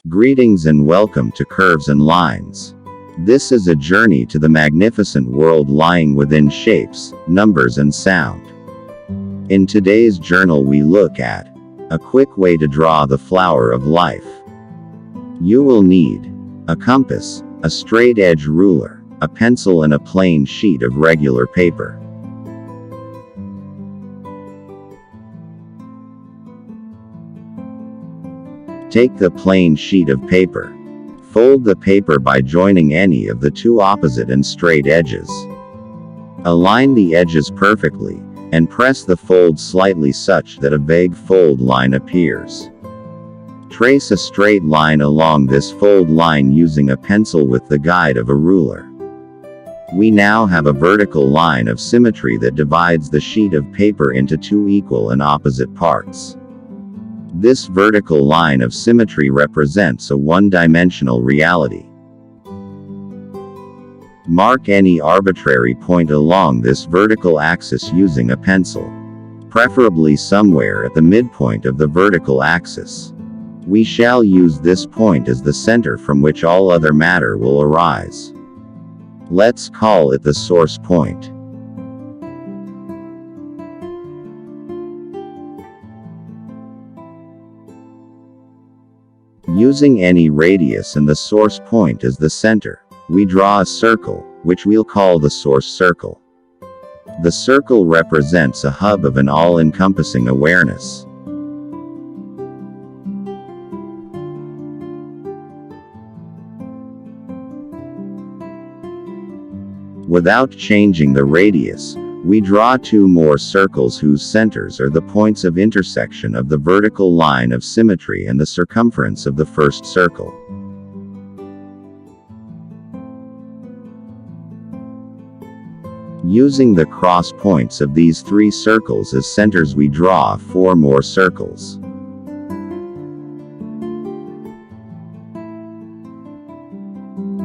Greetings and welcome to Curves and Lines. This is a journey to the magnificent world lying within shapes, numbers and sound. In today's journal we look at a quick way to draw the flower of life. You will need a compass, a straight edge ruler, a pencil and a plain sheet of regular paper. Take the plain sheet of paper. Fold the paper by joining any of the two opposite and straight edges. Align the edges perfectly, and press the fold slightly such that a vague fold line appears. Trace a straight line along this fold line using a pencil with the guide of a ruler. We now have a vertical line of symmetry that divides the sheet of paper into two equal and opposite parts. This vertical line of symmetry represents a one-dimensional reality. Mark any arbitrary point along this vertical axis using a pencil, preferably somewhere at the midpoint of the vertical axis. We shall use this point as the center from which all other matter will arise. Let's call it the source point. Using any radius and the source point as the center, we draw a circle, which we'll call the source circle. The circle represents a hub of an all-encompassing awareness. Without changing the radius, we draw two more circles whose centers are the points of intersection of the vertical line of symmetry and the circumference of the first circle. Using the cross points of these three circles as centers, we draw four more circles.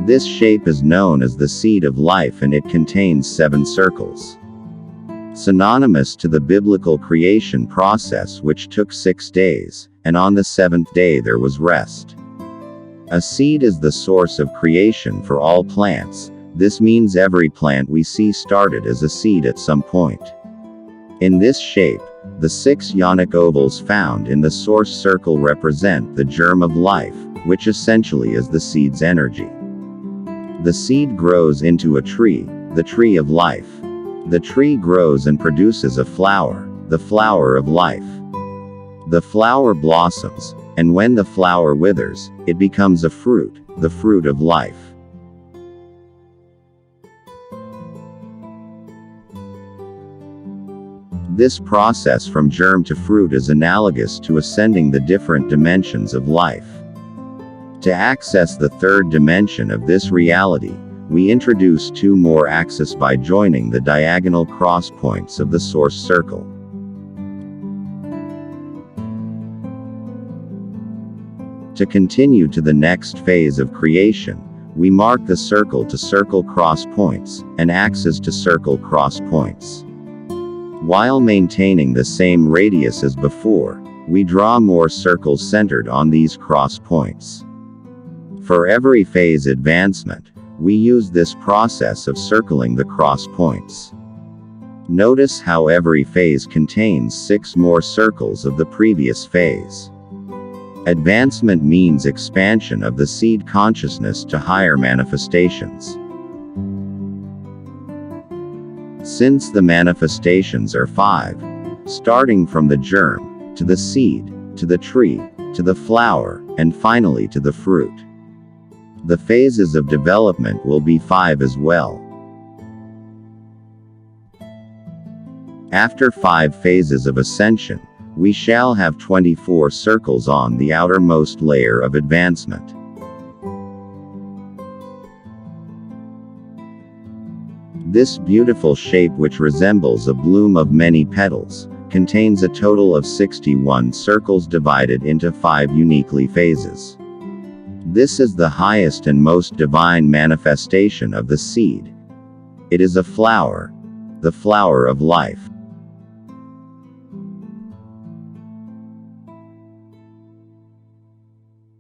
This shape is known as the seed of life and it contains 7 circles. Synonymous to the biblical creation process which took 6 days, and on the 7th day there was rest. A seed is the source of creation for all plants. This means every plant we see started as a seed at some point. In this shape, the 6 ionic ovals found in the source circle represent the germ of life, which essentially is the seed's energy. The seed grows into a tree, the tree of life. The tree grows and produces a flower, the flower of life. The flower blossoms, and when the flower withers, it becomes a fruit, the fruit of life. This process from germ to fruit is analogous to ascending the different dimensions of life. To access the third dimension of this reality, we introduce 2 more axes by joining the diagonal cross points of the source circle. To continue to the next phase of creation, we mark the circle to circle cross points, and axes to circle cross points. While maintaining the same radius as before, we draw more circles centered on these cross points. For every phase advancement, we use this process of circling the cross points. Notice how every phase contains 6 more circles of the previous phase. Advancement means expansion of the seed consciousness to higher manifestations. Since the manifestations are 5, starting from the germ, to the seed, to the tree, to the flower, and finally to the fruit. The phases of development will be 5 as well. After 5 phases of ascension, we shall have 24 circles on the outermost layer of advancement. This beautiful shape, which resembles a bloom of many petals, contains a total of 61 circles divided into 5 uniquely phases. This is the highest and most divine manifestation of the seed. It is a flower, the flower of life.